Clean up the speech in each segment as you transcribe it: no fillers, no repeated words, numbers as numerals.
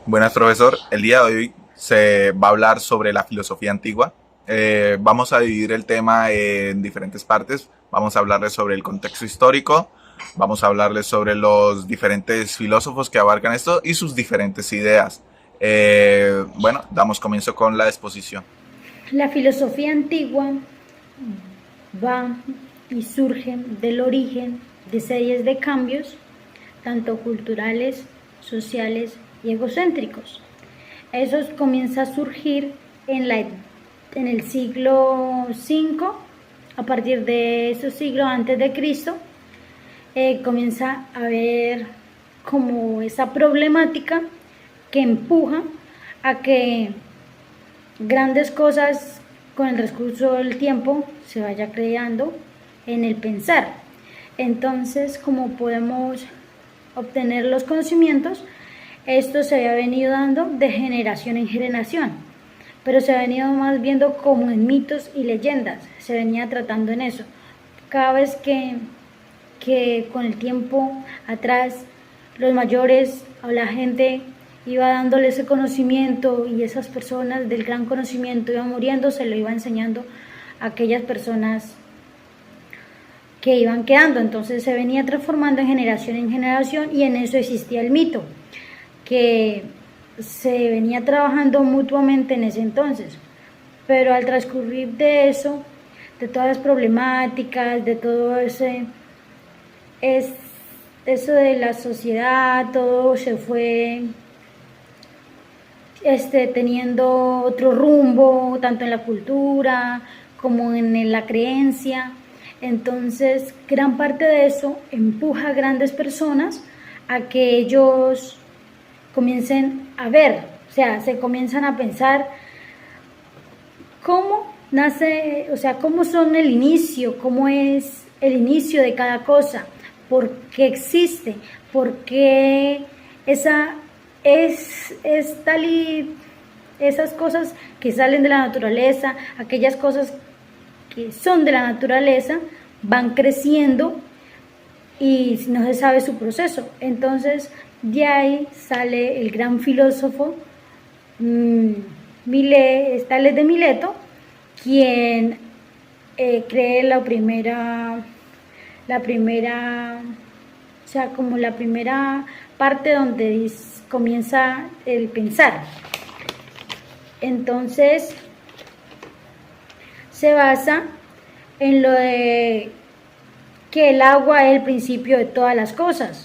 Buenas, profesor. El día de hoy se va a hablar sobre la filosofía antigua. Vamos a dividir el tema en diferentes partes. Vamos a hablarles sobre el contexto histórico, vamos a hablarles sobre los diferentes filósofos que abarcan esto y sus diferentes ideas. Bueno, damos comienzo con la exposición. La filosofía antigua va y surge del origen de series de cambios, tanto culturales, sociales y egocéntricos. Eso comienza a surgir en el siglo V, a partir de ese siglo antes de Cristo, comienza a haber como esa problemática que empuja a que grandes cosas con el transcurso del tiempo se vaya creando en el pensar. Entonces, como podemos obtener los conocimientos, esto se había venido dando de generación en generación, pero se ha venido más viendo como en mitos y leyendas, se venía tratando en eso. Cada vez que con el tiempo atrás los mayores o la gente iba dándole ese conocimiento y esas personas del gran conocimiento iban muriendo, se lo iba enseñando a aquellas personas que iban quedando. Entonces se venía transformando en generación y en eso existía el mito, que se venía trabajando mutuamente en ese entonces. Pero al transcurrir de eso, de todas las problemáticas, de todo es, eso de la sociedad, todo se fue teniendo otro rumbo, tanto en la cultura como en la creencia. Entonces, gran parte de eso empuja a grandes personas a que ellos comiencen a ver, o sea, se comienzan a pensar cómo nace, o sea, cómo son el inicio, cómo es el inicio de cada cosa, por qué existe, por qué esa es tal y esas cosas que salen de la naturaleza, aquellas cosas que son de la naturaleza, van creciendo y no se sabe su proceso. Entonces, de ahí sale el gran filósofo Tales de Mileto, quien cree o sea, como la primera parte donde comienza el pensar. Entonces, se basa en lo de que el agua es el principio de todas las cosas.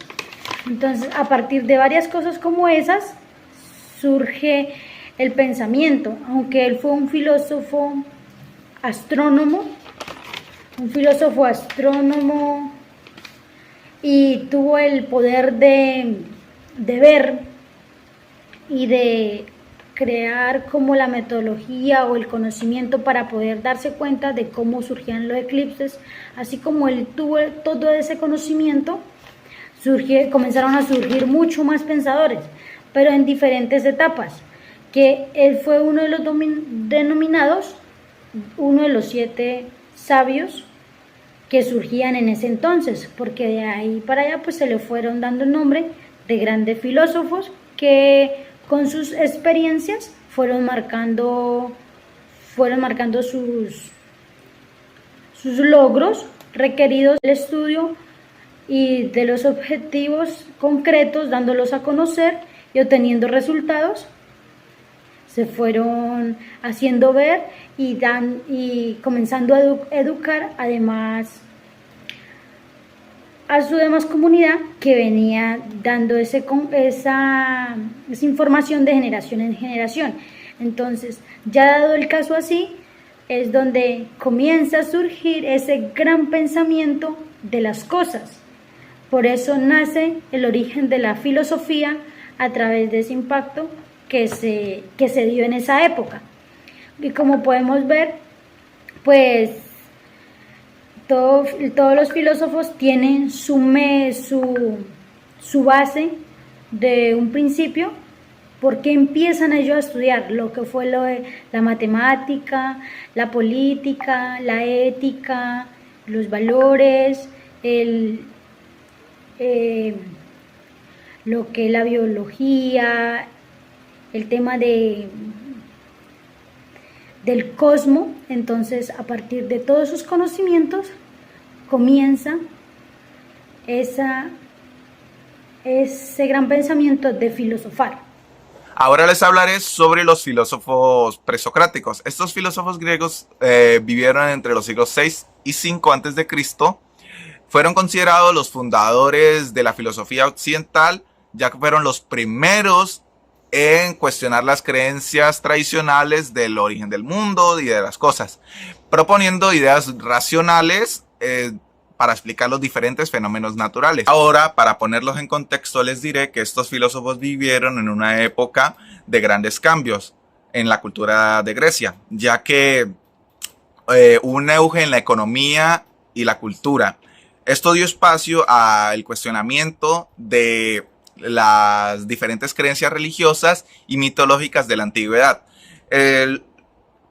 Entonces, a partir de varias cosas como esas, surge el pensamiento, aunque él fue astrónomo, un filósofo astrónomo y tuvo el poder de ver y de crear como la metodología o el conocimiento para poder darse cuenta de cómo surgían los eclipses, así como él tuvo todo ese conocimiento, comenzaron a surgir mucho más pensadores, pero en diferentes etapas, que él fue uno de los denominados, uno de los 7 sabios que surgían en ese entonces, porque de ahí para allá pues se le fueron dando el nombre de grandes filósofos que con sus experiencias fueron marcando sus logros requeridos del estudio y de los objetivos concretos, dándolos a conocer y obteniendo resultados, se fueron haciendo ver y comenzando a educar además a su demás comunidad que venía dando esa información de generación en generación. Entonces, ya dado el caso así, es donde comienza a surgir ese gran pensamiento de las cosas. Por eso nace el origen de la filosofía a través de ese impacto que se dio en esa época. Y como podemos ver, pues todos los filósofos tienen su base de un principio, porque empiezan ellos a estudiar lo que fue lo de la matemática, la política, la ética, los valores, lo que es la biología, el tema del cosmos. Entonces, a partir de todos esos conocimientos, comienza ese gran pensamiento de filosofar. Ahora les hablaré sobre los filósofos presocráticos. Estos filósofos griegos vivieron entre los siglos 6 y 5 antes de Cristo. Fueron considerados los fundadores de la filosofía occidental, ya que fueron los primeros en cuestionar las creencias tradicionales del origen del mundo y de las cosas, proponiendo ideas racionales para explicar los diferentes fenómenos naturales. Ahora, para ponerlos en contexto, les diré que estos filósofos vivieron en una época de grandes cambios en la cultura de Grecia, ya que hubo un auge en la economía y la cultura. Esto dio espacio al cuestionamiento de las diferentes creencias religiosas y mitológicas de la antigüedad.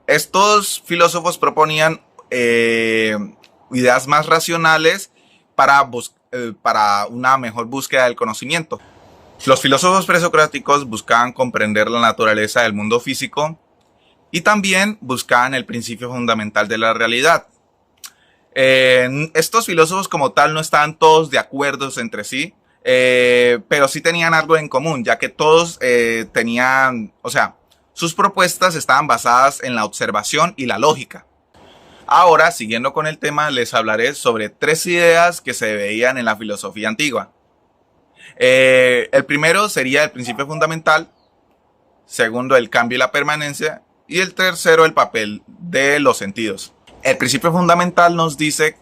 Estos filósofos proponían ideas más racionales para una mejor búsqueda del conocimiento. Los filósofos presocráticos buscaban comprender la naturaleza del mundo físico y también buscaban el principio fundamental de la realidad. Estos filósofos como tal no estaban todos de acuerdo entre sí, pero sí tenían algo en común, ya que todos tenían, o sea, sus propuestas estaban basadas en la observación y la lógica. Ahora, siguiendo con el tema, les hablaré sobre 3 ideas que se veían en la filosofía antigua. El primero sería el principio fundamental, segundo el cambio y la permanencia, y el tercero el papel de los sentidos. El principio fundamental nos dice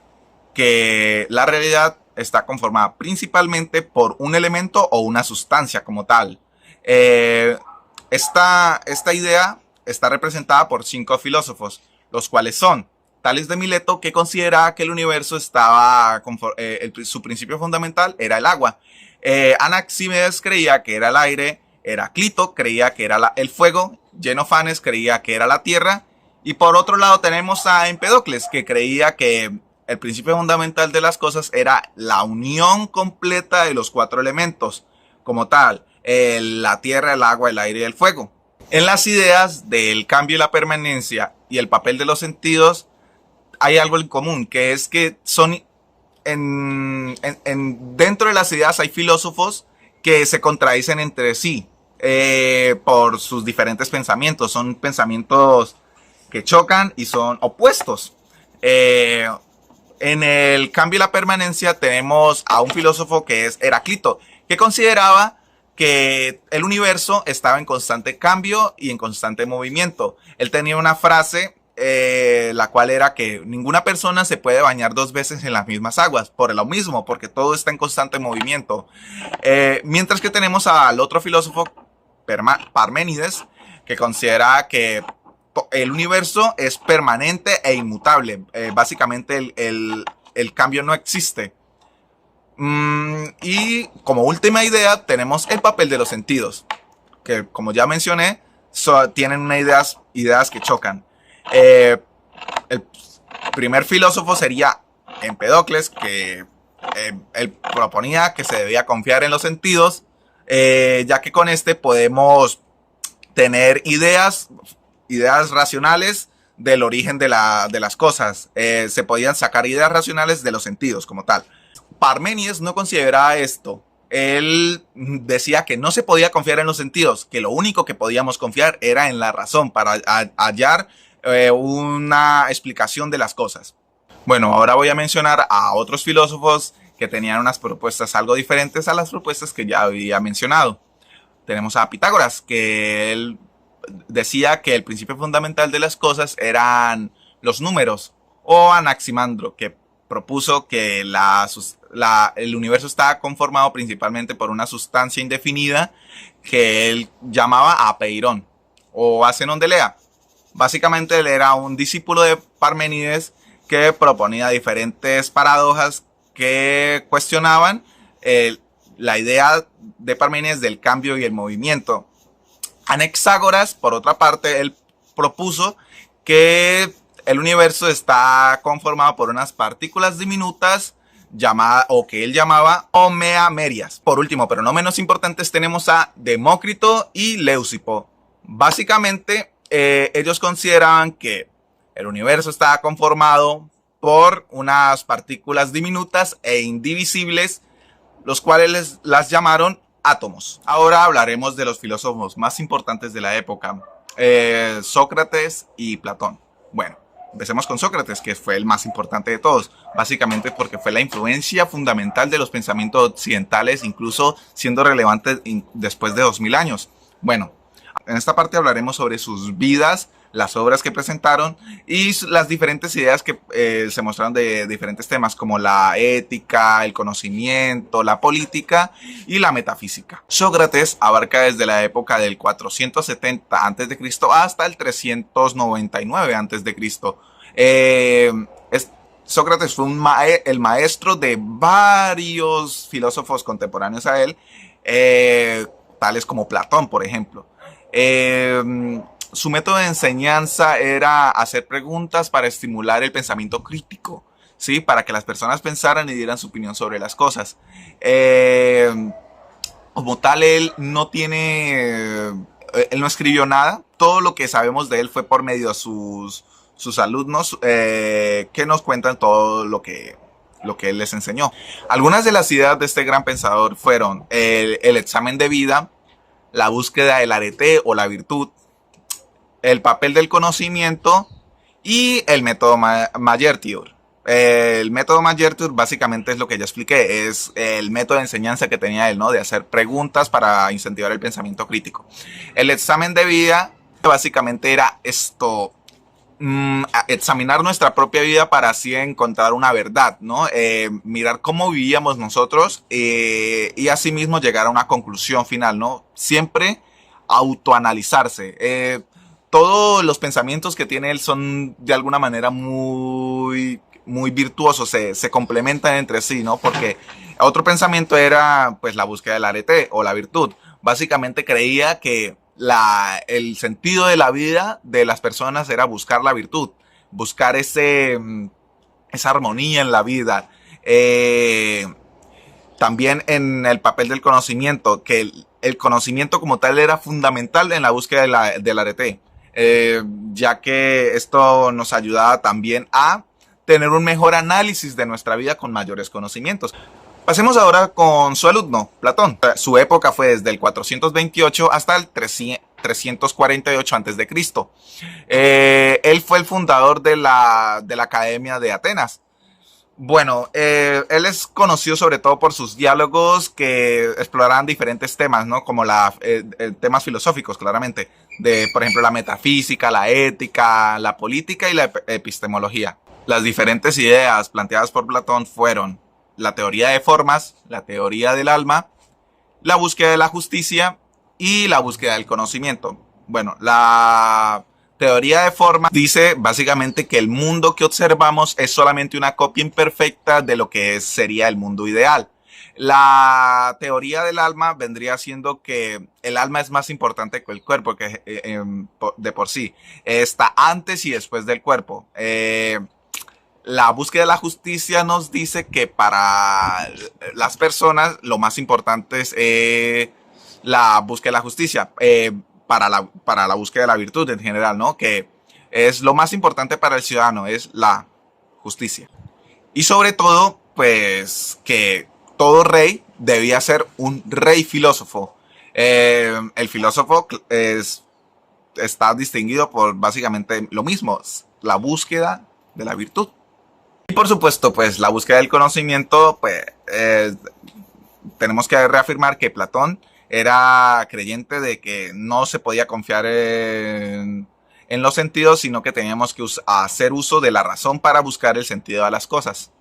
que la realidad está conformada principalmente por un elemento o una sustancia como tal. Esta idea está representada por 5 filósofos, los cuales son Tales de Mileto, que consideraba que el universo estaba, su principio fundamental era el agua. Anaxímedes creía que era el aire, Heraclito creía que era el fuego, Jenofanes creía que era la tierra, y por otro lado tenemos a Empedocles, que creía que el principio fundamental de las cosas era la unión completa de los 4 elementos, como tal, la tierra, el agua, el aire y el fuego. En las ideas del cambio y la permanencia y el papel de los sentidos, hay algo en común, que es que son dentro de las ideas hay filósofos que se contradicen entre sí por sus diferentes pensamientos. Son pensamientos que chocan y son opuestos. En el cambio y la permanencia tenemos a un filósofo que es Heraclito, que consideraba que el universo estaba en constante cambio y en constante movimiento. Él tenía una frase la cual era que ninguna persona se puede bañar 2 veces en las mismas aguas, por lo mismo, porque todo está en constante movimiento. Mientras que tenemos al otro filósofo, Parménides, que considera que el universo es permanente e inmutable. Básicamente el cambio no existe. Y como última idea tenemos el papel de los sentidos, que como ya mencioné, tienen ideas que chocan. El primer filósofo sería Empedocles, que él proponía que se debía confiar en los sentidos, ya que con este podemos tener ideas racionales del origen de las cosas. Se podían sacar ideas racionales de los sentidos como tal. Parménides no consideraba esto. Él decía que no se podía confiar en los sentidos, que lo único que podíamos confiar era en la razón para hallar una explicación de las cosas. Bueno, ahora voy a mencionar a otros filósofos que tenían unas propuestas algo diferentes a las propuestas que ya había mencionado. Tenemos a Pitágoras, que él decía que el principio fundamental de las cosas eran los números, o Anaximandro, que propuso que el universo estaba conformado principalmente por una sustancia indefinida que él llamaba apeirón o a Zenón de Elea. Básicamente él era un discípulo de Parménides que proponía diferentes paradojas que cuestionaban la idea de Parménides del cambio y el movimiento. Anaxágoras, por otra parte, él propuso que el universo está conformado por unas partículas diminutas que él llamaba homeamerias. Por último, pero no menos importantes, tenemos a Demócrito y Leucipo, Básicamente, ellos consideraban que el universo estaba conformado por unas partículas diminutas e indivisibles, los cuales las llamaron átomos. Ahora hablaremos de los filósofos más importantes de la época, Sócrates y Platón. Bueno, empecemos con Sócrates, que fue el más importante de todos, básicamente porque fue la influencia fundamental de los pensamientos occidentales, incluso siendo relevante después de 2000 años. Bueno, en esta parte hablaremos sobre sus vidas, las obras que presentaron y las diferentes ideas que se mostraron de diferentes temas como la ética, el conocimiento, la política y la metafísica. Sócrates abarca desde la época del 470 a.C. hasta el 399 a.C. Sócrates fue el maestro de varios filósofos contemporáneos a él, tales como Platón, por ejemplo. Su método de enseñanza era hacer preguntas para estimular el pensamiento crítico, ¿sí? Para que las personas pensaran y dieran su opinión sobre las cosas. Como tal, él no escribió nada. Todo lo que sabemos de él fue por medio de sus alumnos, que nos cuentan todo lo que él les enseñó. Algunas de las ideas de este gran pensador fueron el examen de vida, la búsqueda del arete o la virtud, el papel del conocimiento y el método Mayer-Tür. El método Mayer-Tür básicamente es lo que ya expliqué, es el método de enseñanza que tenía él, ¿no? De hacer preguntas para incentivar el pensamiento crítico. El examen de vida básicamente era esto, examinar nuestra propia vida para así encontrar una verdad, ¿no? Mirar cómo vivíamos nosotros y asimismo llegar a una conclusión final, ¿no? Siempre autoanalizarse. Todos los pensamientos que tiene él son de alguna manera muy virtuosos, se complementan entre sí, ¿no? Porque otro pensamiento era pues la búsqueda del arete o la virtud. Básicamente creía que el sentido de la vida de las personas era buscar la virtud, buscar esa armonía en la vida. También en el papel del conocimiento, que el conocimiento como tal era fundamental en la búsqueda del arete, ya que esto nos ayudaba también a tener un mejor análisis de nuestra vida con mayores conocimientos. Pasemos ahora con su alumno, Platón. Su época fue desde el 428 hasta el 348 a.C. Él fue el fundador de la Academia de Atenas. Bueno, él es conocido sobre todo por sus diálogos que exploraban diferentes temas, ¿no? Como temas filosóficos, claramente. Por ejemplo, la metafísica, la ética, la política y la epistemología. Las diferentes ideas planteadas por Platón fueron la teoría de formas, la teoría del alma, la búsqueda de la justicia y la búsqueda del conocimiento. Bueno, la teoría de formas dice básicamente que el mundo que observamos es solamente una copia imperfecta de lo que sería el mundo ideal. La teoría del alma vendría siendo que el alma es más importante que el cuerpo, que de por sí está antes y después del cuerpo. La búsqueda de la justicia nos dice que para las personas lo más importante es la búsqueda de la justicia, para la búsqueda de la virtud en general, ¿no? Que es lo más importante para el ciudadano, es la justicia. Y sobre todo, pues, que todo rey debía ser un rey filósofo. El filósofo está distinguido por básicamente lo mismo, la búsqueda de la virtud. Y por supuesto, pues la búsqueda del conocimiento, pues tenemos que reafirmar que Platón era creyente de que no se podía confiar en los sentidos, sino que teníamos que hacer uso de la razón para buscar el sentido de las cosas.